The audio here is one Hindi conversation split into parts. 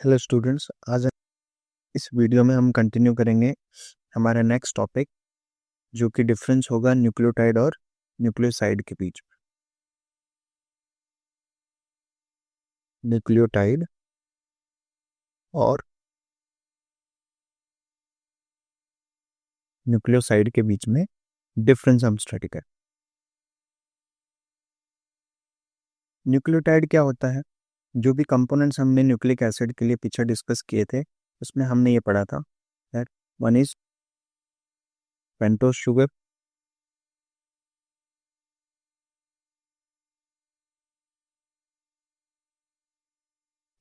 हेलो स्टूडेंट्स, आज इस वीडियो में हम कंटिन्यू करेंगे हमारा नेक्स्ट टॉपिक, जो कि डिफरेंस होगा न्यूक्लियोटाइड और न्यूक्लियोसाइड के बीच। न्यूक्लियोटाइड और न्यूक्लियोसाइड के बीच में डिफरेंस हम स्टडी करें। न्यूक्लियोटाइड क्या होता है? जो भी कंपोनेंट्स हमने न्यूक्लिक एसिड के लिए पीछे डिस्कस किए थे, उसमें हमने ये पढ़ा था that one is pentose sugar,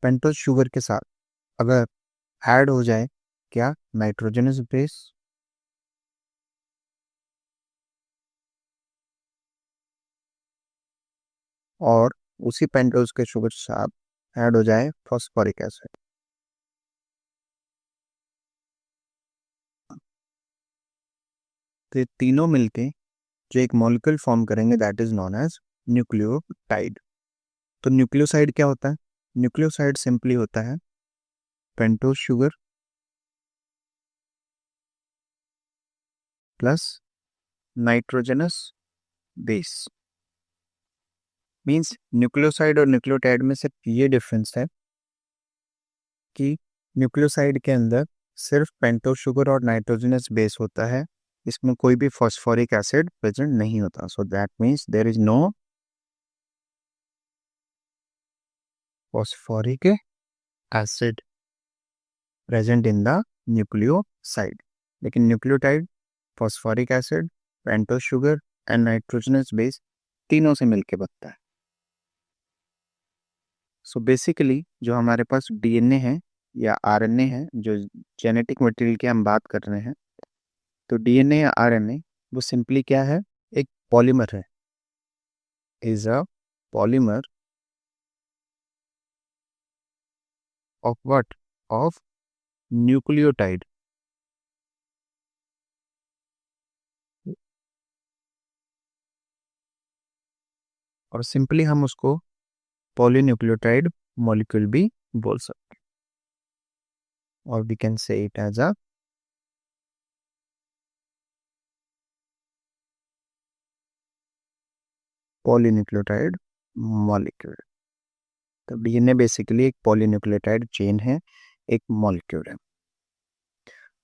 pentose sugar के साथ अगर ऐड हो जाए क्या नाइट्रोजनस बेस, और उसी पेंटोस के शुगर के साथ ऐड हो जाए फॉस्फोरिक एसिड, तो ये तीनों मिलके जो एक मॉलिक्यूल फॉर्म करेंगे that is known as nucleotide. तो न्यूक्लियोसाइड क्या होता है? न्यूक्लियोसाइड सिंपली होता है pentose sugar plus nitrogenous base. Means nucleoside और न्यूक्लियोटाइड में सिर्फ ये डिफरेंस है कि न्यूक्लियोसाइड के अंदर सिर्फ पेंटोस शुगर और नाइट्रोजनस बेस होता है, इसमें कोई भी फॉस्फोरिक एसिड प्रेजेंट नहीं होता। So that means there is no phosphoric acid present in the nucleoside. लेकिन nucleotide phosphoric acid, pentose sugar and nitrogenous base तीनों से मिलकर बनता है। सो बेसिकली जो हमारे पास डीएनए है या आरएनए है, जो जेनेटिक मटेरियल की हम बात कर रहे हैं, तो डीएनए या आरएनए वो सिंपली क्या है? एक पॉलीमर है, is a polymer of what? Of nucleotide. और सिंपली हम उसको पॉलीन्यूक्लियोटाइड मॉलिक्यूल भी बोल सकते हैं, और we can say it as a polynucleotide molecule. तो डीएनए बेसिकली एक पॉलीन्यूक्लियोटाइड चेन है, एक मॉलिक्यूल है।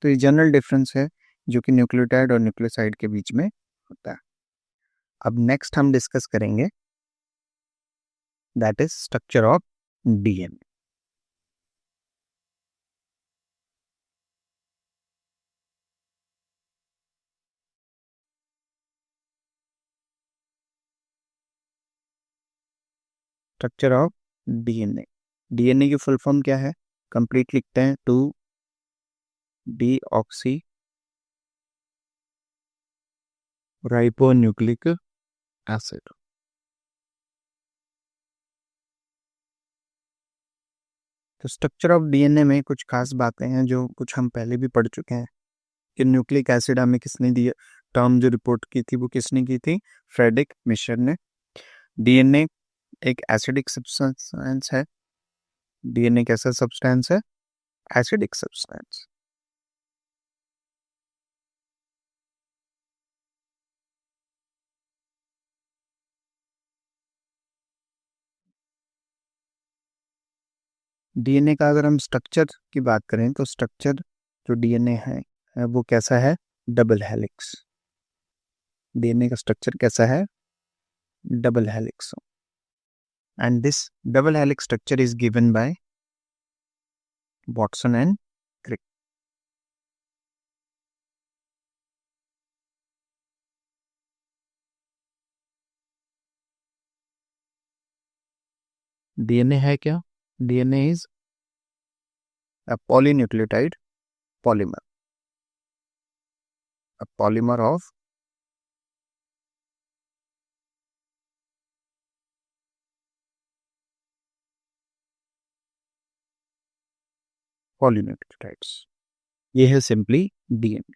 तो ये जनरल डिफरेंस है जो कि न्यूक्लियोटाइड और न्यूक्लियोसाइड के बीच में होता है। अब नेक्स्ट हम डिस्कस करेंगे that is structure of DNA. Structure of DNA. DNA की फुल फॉर्म क्या है? कंप्लीट लिखते हैं, two deoxyribonucleic acid. तो स्ट्रक्चर ऑफ डीएनए में कुछ खास बातें हैं जो कुछ हम पहले भी पढ़ चुके हैं कि न्यूक्लिक एसिड हमें किसने दिया, टर्म जो रिपोर्ट की थी वो किसने की थी? फ्रेडरिक मिशर ने। डीएनए एक एसिडिक सब्सटेंस है। डीएनए कैसा सब्सटेंस है? Acidic substance. डीएनए का अगर हम स्ट्रक्चर की बात करें तो स्ट्रक्चर जो डीएनए है वो कैसा है? Double helix. डीएनए का स्ट्रक्चर कैसा है? Double helix. And this double helix structure is given by Watson and Crick. DNA है क्या? DNA is a polynucleotide polymer, a polymer of polynucleotides। ये है सिंपली डीएनए।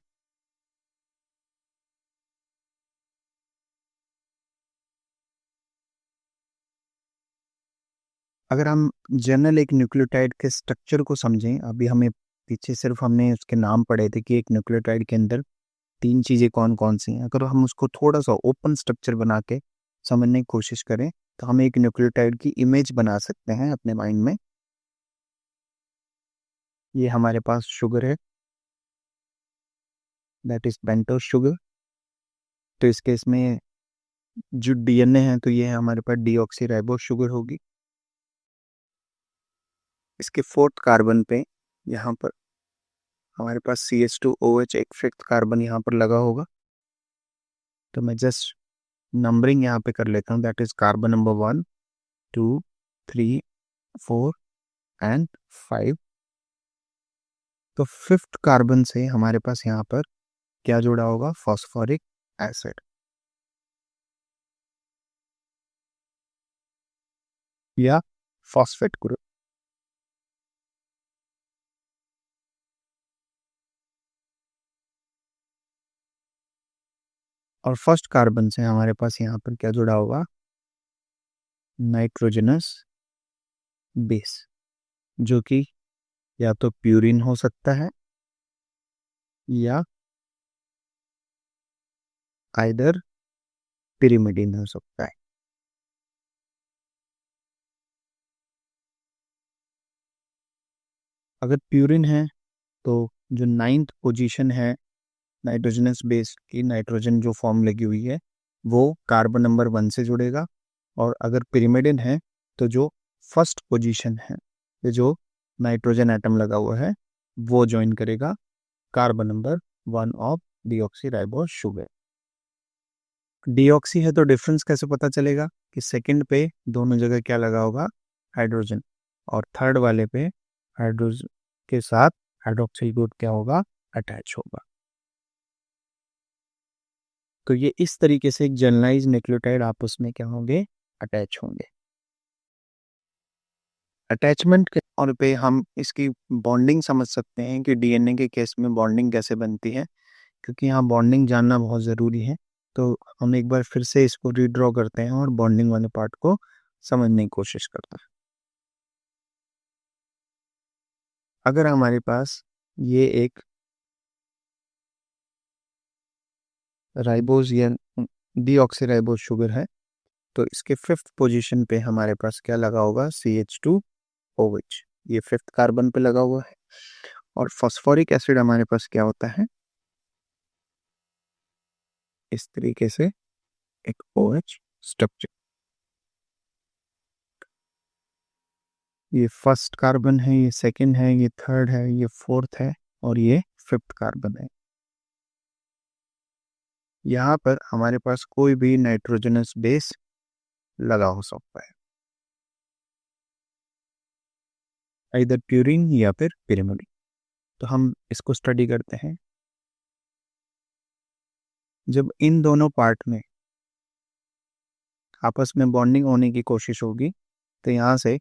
अगर हम जनरल एक न्यूक्लियोटाइड के स्ट्रक्चर को समझें, अभी हमें पीछे सिर्फ हमने उसके नाम पढ़े थे कि एक न्यूक्लियोटाइड के अंदर 3 चीज़ें कौन-कौन सी हैं। अगर हम उसको थोड़ा-सा ओपन स्ट्रक्चर बना के समझने की कोशिश करें, तो हम एक न्यूक्लियोटाइड की इमेज बना सकते हैं अपने माइंड में। ये हमारे पास शुगर है, दैट इज़ पेंटोस शुगर। तो इस केस में जो डीएनए है, तो ये हमारे पास डीऑक्सीराइबोस शुगर होगी। इसके 4th कार्बन पे यहाँ पर हमारे पास CH2OH एक 5th कार्बन यहाँ पर लगा होगा। तो मैं जस्ट नंबरिंग यहाँ पे कर लेता हूँ, that is carbon number 1, 2, 3, 4 and 5। तो 5th कार्बन से हमारे पास यहाँ पर क्या जुड़ा होगा? फॉस्फोरिक एसिड या फॉस्फेट ग्रुप। और फर्स्ट कार्बन से हमारे पास यहाँ पर क्या जुड़ा होगा? नाइट्रोजनस बेस, जो कि या तो प्यूरिन हो सकता है या आइदर पिरिमिडिन हो सकता है। अगर प्यूरिन है तो जो 9th पोजीशन है नाइट्रोजनस बेस की, नाइट्रोजन जो फॉर्म लगी हुई है, वो कार्बन नंबर 1 से जुड़ेगा। और अगर पिरिमिडिन है तो जो फर्स्ट पोजीशन है, ये जो नाइट्रोजन एटम लगा हुआ है, वो ज्वाइन करेगा carbon number 1 of deoxyribose sugar. Deoxy है तो डिफरेंस कैसे पता चलेगा? कि सेकंड पे दोनों जगह क्या लगा होगा? हाइड्रोजन। और थर्ड वाले पे हाइड्रोजन के साथ हाइड्रोक्सिल ग्रुप क्या होगा? अटैच होगा। तो ये इस तरीके से एक जनरलाइज न्यूक्लियोटाइड आपस में क्या होंगे? अटैच होंगे। अटैचमेंट के तौर पे हम इसकी बॉन्डिंग समझ सकते हैं कि डीएनए के केस में बॉन्डिंग कैसे बनती है, क्योंकि यहाँ बॉन्डिंग जानना बहुत ज़रूरी है। तो हम एक बार फिर से इसको रीड्रॉ करते हैं और बॉन्डिंग वाले पार्ट को समझने की कोशिश करते हैं। अगर हमारे पास ये एक राइबोज या डीऑक्सीराइबोज शुगर है, तो इसके 5th पोजीशन पे हमारे पास क्या लगा होगा? CH2OH। ये 5th कार्बन पे लगा हुआ है। और फॉस्फोरिक एसिड हमारे पास क्या होता है? इस तरीके से एक OH स्ट्रक्चर। ये फर्स्ट कार्बन है, ये सेकंड है, ये थर्ड है, ये फोर्थ है और ये 5th कार्बन है। यहाँ पर हमारे पास कोई भी नाइट्रोजनस बेस लगा हो सकता है, इधर प्यूरिन या फिर पिरिमिडिन। तो हम इसको स्टडी करते हैं। जब इन दोनों पार्ट में आपस में बॉन्डिंग होने की कोशिश होगी, तो यहाँ से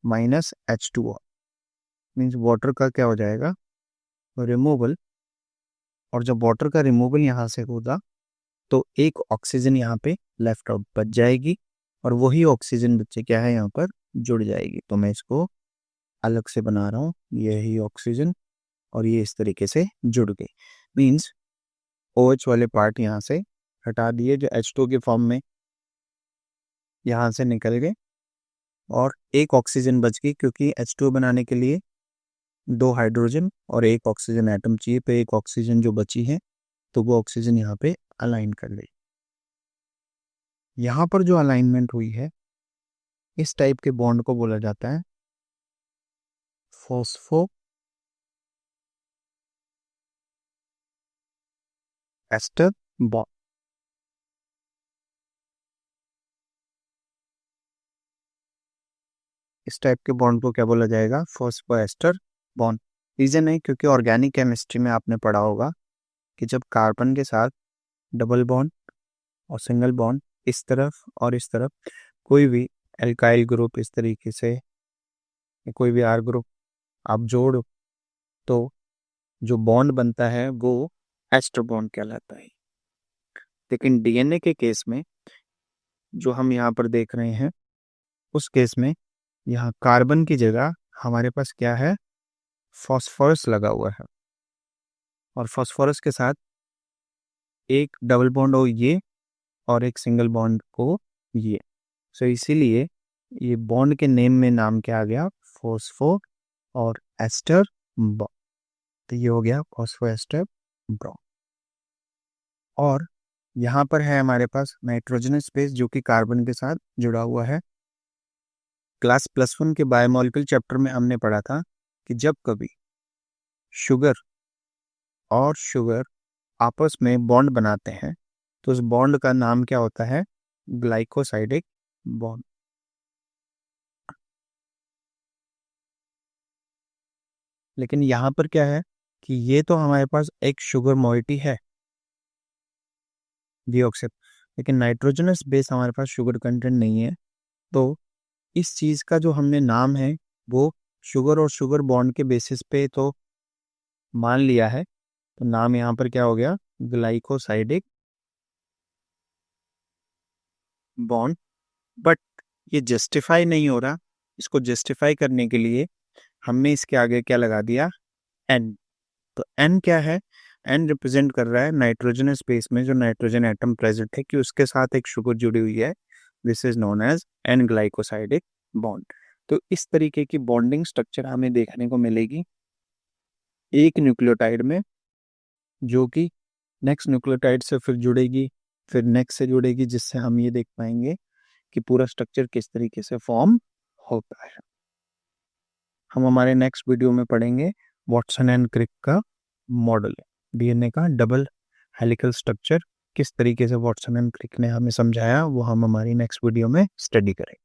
-H2O मीन्स वाटर का क्या हो जाएगा? रिमूवल। और जब वाटर का रिमूवल यहाँ से होगा, तो एक ऑक्सीजन यहाँ पे लेफ्ट आउट बच जाएगी और वही ऑक्सीजन बच्चे क्या है यहाँ पर जुड़ जाएगी। तो मैं इसको अलग से बना रहा हूँ, यही ऑक्सीजन और ये इस तरीके से जुड़ गई। मीन्स OH वाले पार्ट यहाँ से हटा दिए, जो H2 के फॉर्म में यहाँ से निकल गए और एक ऑक्सीजन बच गई, क्योंकि H2 बनाने के लिए 2 हाइड्रोजन और एक ऑक्सीजन एटम चाहिए। तो एक ऑक्सीजन जो बची है, तो वो ऑक्सीजन यहाँ पे अलाइन कर ली। यहाँ पर जो अलाइनमेंट हुई है, इस टाइप के बॉन्ड को बोला जाता है फॉस्फो एस्टर बॉन्ड। इस टाइप के बॉन्ड को क्या बोला जाएगा? Phospho ester bond. रीजन है क्योंकि ऑर्गेनिक केमिस्ट्री में आपने पढ़ा होगा कि जब कार्बन के साथ डबल बॉन्ड और सिंगल बॉन्ड इस तरफ और इस तरफ, कोई भी एल्काइल ग्रुप इस तरीके से, कोई भी आर ग्रुप आप जोड़, तो जो बॉन्ड बनता है वो एस्टर बॉन्ड कहलाता है। लेकिन डीएनए के केस में जो हम यहाँ पर देख रहे हैं, उस केस में यहाँ कार्बन की जगह हमारे पास क्या है, फॉस्फोरस लगा हुआ है, और फॉस्फोरस के साथ एक डबल बॉन्ड हो ये और एक सिंगल बॉन्ड को ये। सो इसीलिए ये बॉन्ड के नेम में नाम क्या आ गया, फॉस्फो और एस्टर बॉन्ड। तो ये हो गया फॉस्फो एस्टर बॉन्ड। और यहाँ पर है हमारे पास नाइट्रोजनस बेस जो कि कार्बन के साथ जुड़ा हुआ है। क्लास +1 के बायोमोलिक्यूल चैप्टर में हमने पढ़ा था कि जब कभी शुगर और शुगर आपस में बॉन्ड बनाते हैं तो उस बॉन्ड का नाम क्या होता है, ग्लाइकोसाइडिक बॉन्ड। लेकिन यहाँ पर क्या है कि ये तो हमारे पास एक शुगर मॉइटी है डिऑक्सिड, लेकिन नाइट्रोजनस बेस हमारे पास शुगर कंटेंट नहीं है। तो इस चीज़ का जो हमने नाम है वो शुगर और शुगर बॉन्ड के बेसिस पे तो मान लिया है, तो नाम यहाँ पर क्या हो गया, ग्लाइकोसाइडिक बॉन्ड। बट ये जस्टिफाई नहीं हो रहा, इसको जस्टिफाई करने के लिए हमने इसके आगे क्या लगा दिया, एन। तो एन क्या है, एन रिप्रेजेंट कर रहा है नाइट्रोजन स्पेस में जो नाइट्रोजन एटम प्रेजेंट है कि उसके साथ एक शुगर जुड़ी हुई है, this is known as an glycosidic bond. तो इस तरीके की बॉन्डिंग स्ट्रक्चर हमें देखने को मिलेगी एक न्यूक्लियोटाइड में, जो कि नेक्स्ट न्यूक्लियोटाइड से फिर जुड़ेगी, फिर नेक्स्ट से जुड़ेगी, जिससे हम ये देख पाएंगे कि पूरा स्ट्रक्चर किस तरीके से फॉर्म होता है। हम हमारे नेक्स्ट वीडियो में पढ़ेंगे वॉटसन एंड क्रिक का मॉडल, डीएनए का डबल हेलिकल स्ट्रक्चर किस तरीके से वॉटसन एंड क्रिक ने हमें समझाया, वो हम हमारी नेक्स्ट वीडियो में स्टडी करेंगे।